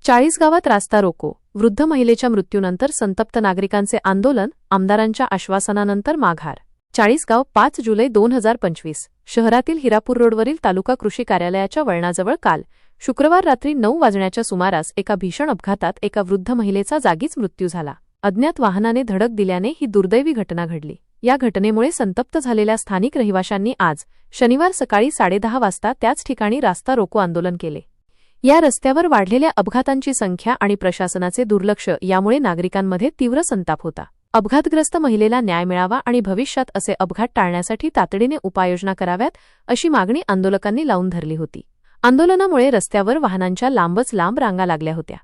40 गावात रास्ता रोको, वृद्ध महिलेच्या मृत्यूनंतर संतप्त नागरिकांचे आंदोलन, आमदारांच्या आश्वासनानंतर माघार. 40 गाव 5 जुलै 2025. शहरातील हिरापूर रोडवरील तालुका कृषी कार्यालयाच्या वळणाजवळ काल शुक्रवार रात्री 9 वाजण्याच्या सुमारास एका भीषण अपघातात एका वृद्ध महिलेचा जागीच मृत्यू झाला. अज्ञात वाहनाने धडक दिल्याने ही दुर्दैवी घटना घडली. या घटनेमुळे संतप्त झालेल्या स्थानिक रहिवाशांनी आज शनिवार सकाळी 10:30 वाजता त्याच ठिकाणी रास्ता रोको आंदोलन केले. या रस्त्यावर वाढलेल्या अपघातांची संख्या आणि प्रशासनाचे दुर्लक्ष यामुळे नागरिकांमध्ये तीव्र संताप होता. अपघातग्रस्त महिलेला न्याय मिळावा आणि भविष्यात असे अपघात टाळण्यासाठी तातडीने उपाययोजना कराव्यात अशी मागणी आंदोलकांनी लावून धरली होती. आंदोलनामुळे रस्त्यावर वाहनांच्या लांबच लांब रांगा लागल्या होत्या.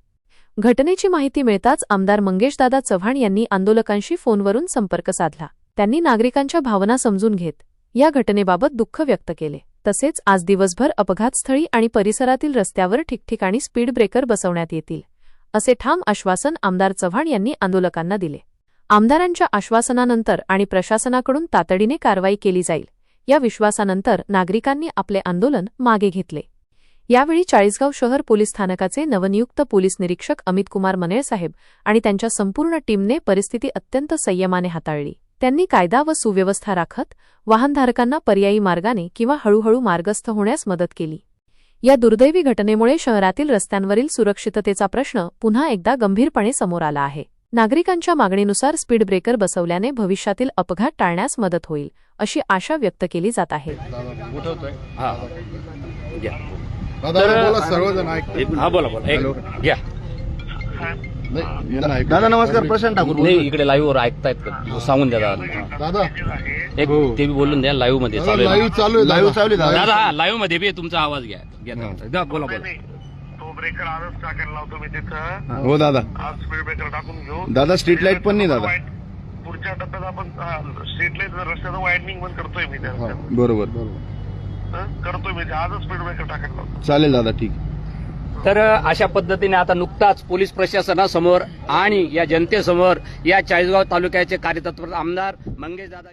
घटनेची माहिती मिळताच आमदार मंगेशदादा चव्हाण यांनी आंदोलकांशी फोनवरून संपर्क साधला. त्यांनी नागरिकांच्या भावना समजून घेत या घटनेबाबत दुःख व्यक्त केले. तसेच आज दिवसभर अपघातस्थळी आणि परिसरातील रस्त्यावर ठिकठिकाणी स्पीड ब्रेकर बसवण्यात येतील असे ठाम आश्वासन आमदार चव्हाण यांनी आंदोलकांना दिले. आमदारांच्या आश्वासनानंतर आणि प्रशासनाकडून तातडीने कारवाई केली जाईल या विश्वासानंतर नागरिकांनी आपले आंदोलन मागे घेतले. यावेळी चाळीसगाव शहर पोलीस स्थानकाचे नवनियुक्त पोलीस निरीक्षक अमित कुमार मनेळसाहेब आणि त्यांच्या संपूर्ण टीमने परिस्थिती अत्यंत संयमाने हाताळली. त्यांनी कायदा व सुव्यवस्था राखत वाहनधारकांना पर्यायी मार्गाने किंवा हळूहळू मार्गस्थ होण्यास मदत केली. या दुर्दैवी घटनेमुळे शहरातील रस्त्यांवरील सुरक्षिततेचा प्रश्न पुन्हा एकदा गंभीरपणे समोर आला आहे. नागरिकांच्या मागणीनुसार स्पीड ब्रेकर बसवल्याने भविष्यातील अपघात टाळण्यास मदत होईल अशी आशा व्यक्त केली जात आहे. दादा नमस्कार. प्रशांत ठाकूर नाही, इकडे लाईव्ह वर ऐकतायत का? सांगून द्या दादा. एक ते बी बोलून द्या. लाईव्ह मध्ये लाईव्ह चालू दादा. हा, लाईव्ह मध्ये बी तुमचा आवाज घ्या. बोला. तो ब्रेकर आजच टाकायला लावतो मी तिथं. हो दादा. आज स्पीड ब्रेकर टाकून घेऊ दादा. स्ट्रीट लाईट पण नाही दादा. पुढच्या टप्प्यात आपण स्ट्रीट लाईट रस्त्याचं वायडनिंग पण करतोय मी त्या बरोबर करतोय मी आजच स्पीड ब्रेकर टाकायला लावतो. चालेल दादा. ठीक. तर अशा पद्धतीने आता नुकताच पोलीस प्रशासनासमोर आणि या जनतेसमोर या चाळीसगाव तालुक्याचे कार्यतत्पर आमदार मंगेशदादा